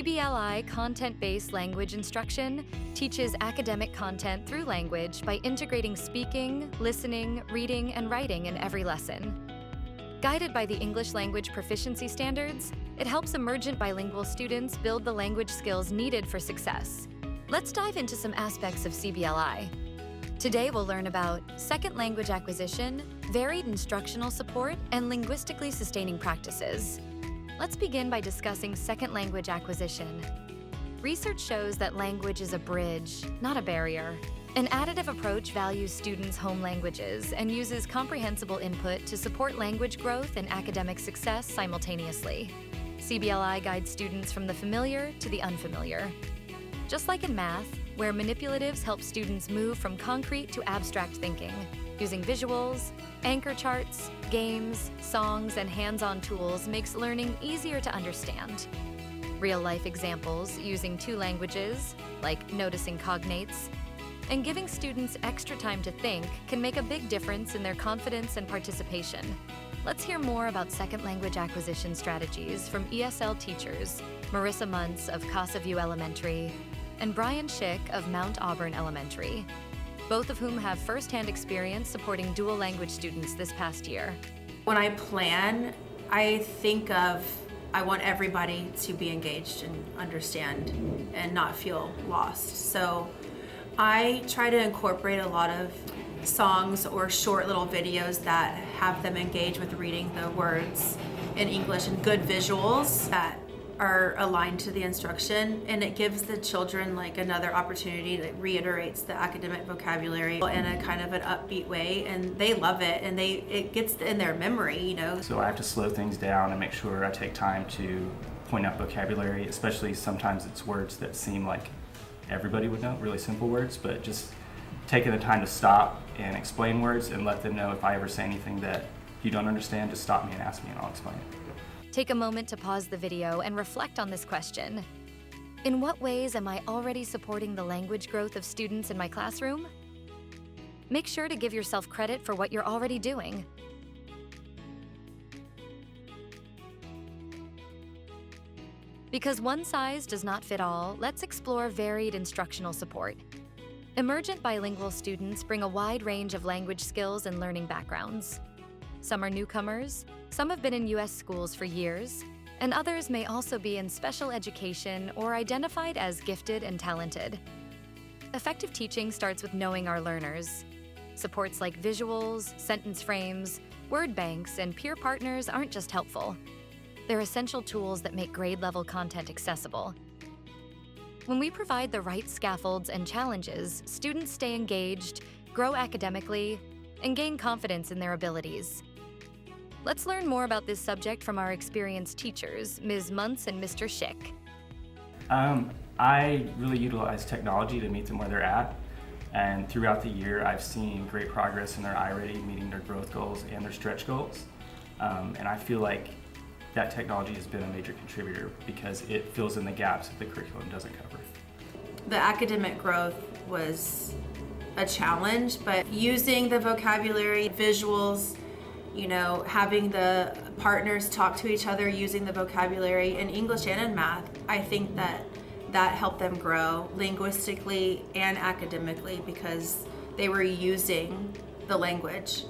Cbli content-based language instruction teaches academic content through language by integrating speaking, listening, reading, and writing in every lesson. Guided by the English language proficiency standards, it helps emergent bilingual students build the language skills needed for success. Let's dive into some aspects of Cbli. Today we'll learn about second language acquisition, varied instructional support, and linguistically sustaining practices. Let's begin by discussing second language acquisition. Research shows that language is a bridge, not a barrier. An additive approach values students' home languages and uses comprehensible input to support language growth and academic success simultaneously. Cbli guides students from the familiar to the unfamiliar. Just like in math, where manipulatives help students move from concrete to abstract thinking, using visuals, anchor charts, games, songs, and hands-on tools makes learning easier to understand. Real-life examples using two languages, like noticing cognates, and giving students extra time to think can make a big difference in their confidence and participation. Let's hear more about second language acquisition strategies from ESL teachers Marissa Muntz of Casa View Elementary and Brian Schick of Mount Auburn Elementary, both of whom have firsthand experience supporting dual language students this past year. When I plan, I think of I want everybody to be engaged and understand and not feel lost. So I try to incorporate a lot of songs or short little videos that have them engage with reading the words in English and good visuals that are aligned to the instruction, and it gives the children like another opportunity that reiterates the academic vocabulary in a kind of an upbeat way, and they love it, and it gets in their memory, you know. So I have to slow things down and make sure I take time to point out vocabulary, especially sometimes it's words that seem like everybody would know, really simple words, but just taking the time to stop and explain words and let them know if I ever say anything that you don't understand, just stop me and ask me and I'll explain it. Take a moment to pause the video and reflect on this question. In what ways am I already supporting the language growth of students in my classroom? Make sure to give yourself credit for what you're already doing. Because one size does not fit all, let's explore varied instructional support. Emergent bilingual students bring a wide range of language skills and learning backgrounds. Some are newcomers, some have been in U.S. schools for years, and others may also be in special education or identified as gifted and talented. Effective teaching starts with knowing our learners. Supports like visuals, sentence frames, word banks, and peer partners aren't just helpful. They're essential tools that make grade-level content accessible. When we provide the right scaffolds and challenges, students stay engaged, grow academically, and gain confidence in their abilities. Let's learn more about this subject from our experienced teachers, Ms. Muntz and Mr. Schick. I really utilize technology to meet them where they're at, and throughout the year I've seen great progress in their iReady, meeting their growth goals and their stretch goals, and I feel like that technology has been a major contributor because it fills in the gaps that the curriculum doesn't cover. The academic growth was a challenge, but using the vocabulary, visuals, you know, having the partners talk to each other using the vocabulary in English and in math, I think that helped them grow linguistically and academically because they were using the language.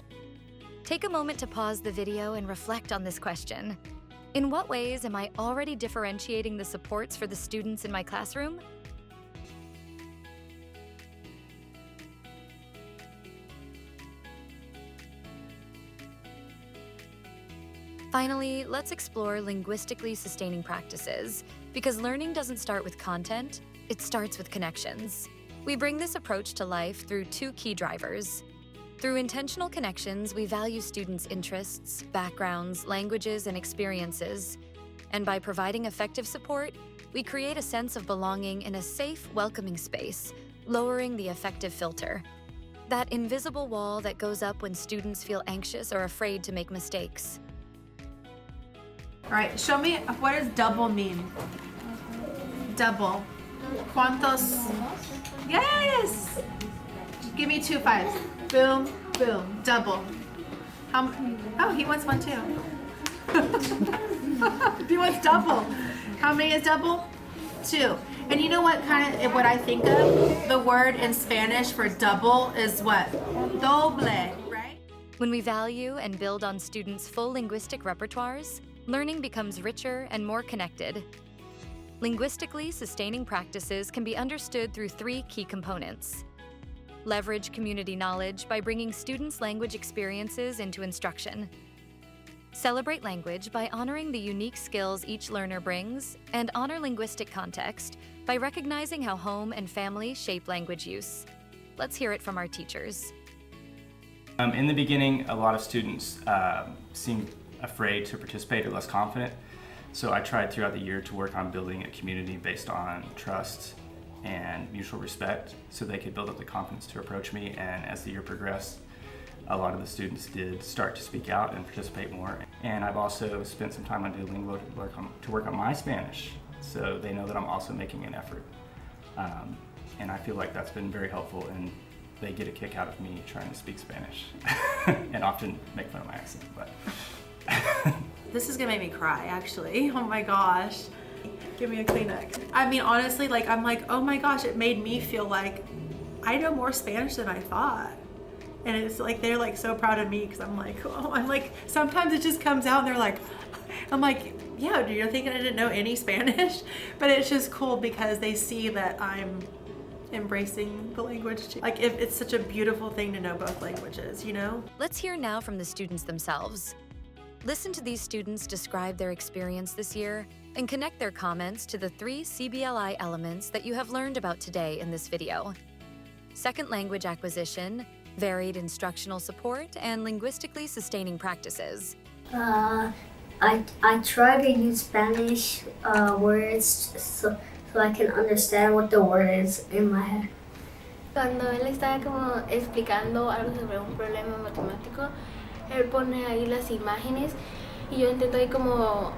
Take a moment to pause the video and reflect on this question. In what ways am I already differentiating the supports for the students in my classroom? Finally, let's explore linguistically sustaining practices, because learning doesn't start with content, it starts with connections. We bring this approach to life through two key drivers. Through intentional connections, we value students' interests, backgrounds, languages, and experiences. And by providing effective support, we create a sense of belonging in a safe, welcoming space, lowering the affective filter. That invisible wall that goes up when students feel anxious or afraid to make mistakes. All right, show me, what does double mean? Double. ¿Cuántos? Yes! Give me 2 5s. Boom, boom, double. Oh, he wants one too. He wants double. How many is double? 2. And you know what what I think of? The word in Spanish for double is what? Doble, right? When we value and build on students' full linguistic repertoires, learning becomes richer and more connected. Linguistically sustaining practices can be understood through 3 key components. Leverage community knowledge by bringing students' language experiences into instruction. Celebrate language by honoring the unique skills each learner brings, and honor linguistic context by recognizing how home and family shape language use. Let's hear it from our teachers. In the beginning, a lot of students seemed afraid to participate or less confident, so I tried throughout the year to work on building a community based on trust and mutual respect so they could build up the confidence to approach me, and as the year progressed, a lot of the students did start to speak out and participate more. And I've also spent some time on Duolingo to work on my Spanish, so they know that I'm also making an effort. And I feel like that's been very helpful, and they get a kick out of me trying to speak Spanish and often make fun of my accent. But This is gonna make me cry, actually. Oh my gosh. Give me a Kleenex. I mean, honestly, like, I'm like, oh my gosh, it made me feel like I know more Spanish than I thought. And it's like, they're like so proud of me because I'm like, oh, I'm like, sometimes it just comes out and they're like, I'm like, yeah, you're thinking I didn't know any Spanish? But it's just cool because they see that I'm embracing the language too. Like, if it's such a beautiful thing to know both languages, you know? Let's hear now from the students themselves. Listen to these students describe their experience this year and connect their comments to the 3 CBLI elements that you have learned about today in this video. Second language acquisition, varied instructional support, and linguistically sustaining practices. I try to use Spanish words so I can understand what the word is in my head. Cuando él está como explicando algo sobre un problema matemático, él pone ahí las imágenes y yo intento ahí como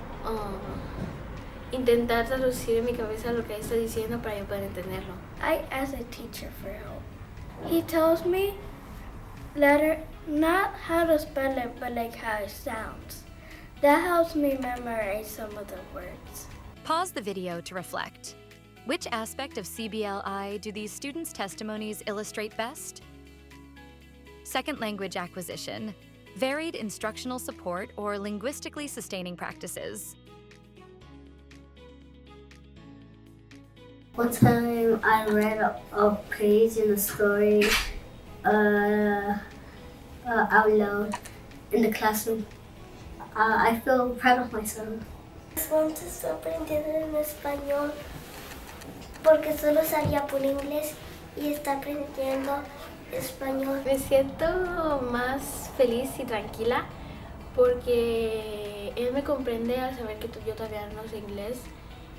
intentar traducir en mi cabeza lo que él está diciendo para yo poder entenderlo. I ask a teacher for help. He tells me letter, not how to spell it, but like how it sounds. That helps me memorize some of the words. Pause the video to reflect. Which aspect of CBLI do these students' testimonies illustrate best? Second language acquisition, varied instructional support, or linguistically sustaining practices. One time I read a page in a story out loud in the classroom. I feel proud of myself. Juan se está aprendiendo en español porque solo sabía por inglés y está aprendiendo español. Me siento más feliz y tranquila porque él me comprende al saber que yo todavía no sé inglés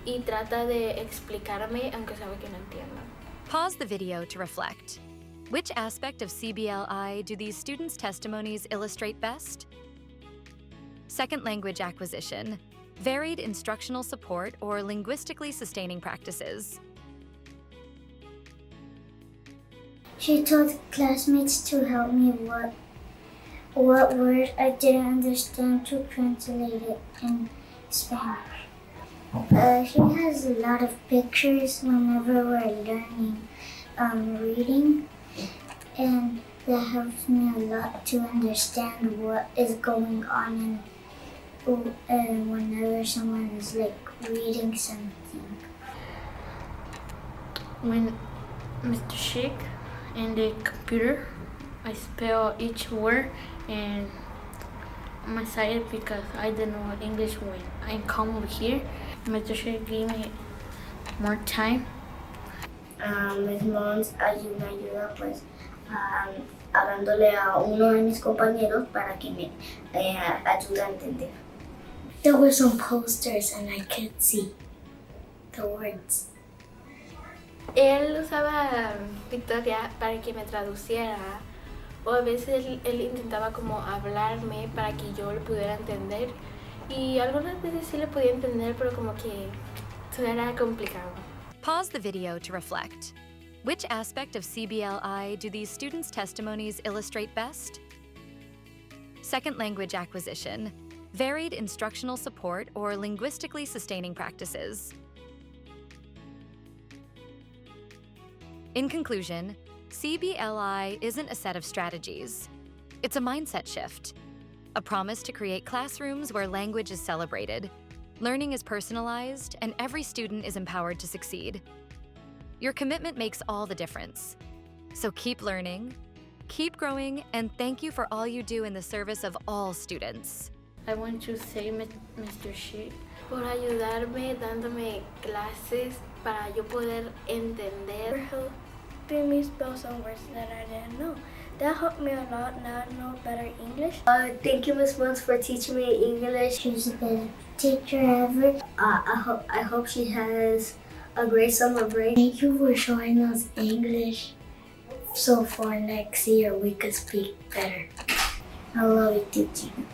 y trata de explicarme aunque sabe que no entiendo. Pause the video to reflect. Which aspect of CBLI do these students' testimonies illustrate best? Second language acquisition, varied instructional support, or linguistically sustaining practices. She told classmates to help me what word I didn't understand to translate it in Spanish. She has a lot of pictures whenever we're learning reading, and that helps me a lot to understand what is going on and whenever someone is like reading something. When Mr. Sheik in the computer, I spell each word and I'm excited because I didn't know English when I come over here. Mr. Sheik gave me more time. Mis moms me ayuda pues hablándole a uno de mis compañeros para que me ayude a entender. There were some posters and I could see the words. Él usaba Victoria para que me traduciera o a veces él intentaba como hablarme para que yo lo pudiera entender y algunas veces sí le podía entender pero como que era complicado. Pause the video to reflect. Which aspect of CBLI do these students' testimonies illustrate best? Second language acquisition, varied instructional support, or linguistically sustaining practices. In conclusion, Cbli isn't a set of strategies. It's a mindset shift, a promise to create classrooms where language is celebrated, learning is personalized, and every student is empowered to succeed. Your commitment makes all the difference. So keep learning, keep growing, and thank you for all you do in the service of all students. I want to say Mr. Sheik por ayudarme dándome clases para yo poder entender. Helping me spell some words that I didn't know. That helped me a lot. Now I know better English. Thank you, Miss Mons, for teaching me English. She's the best teacher ever. I hope she has a great summer break. Thank you for showing us English. So for next year we could speak better. I love you, teaching.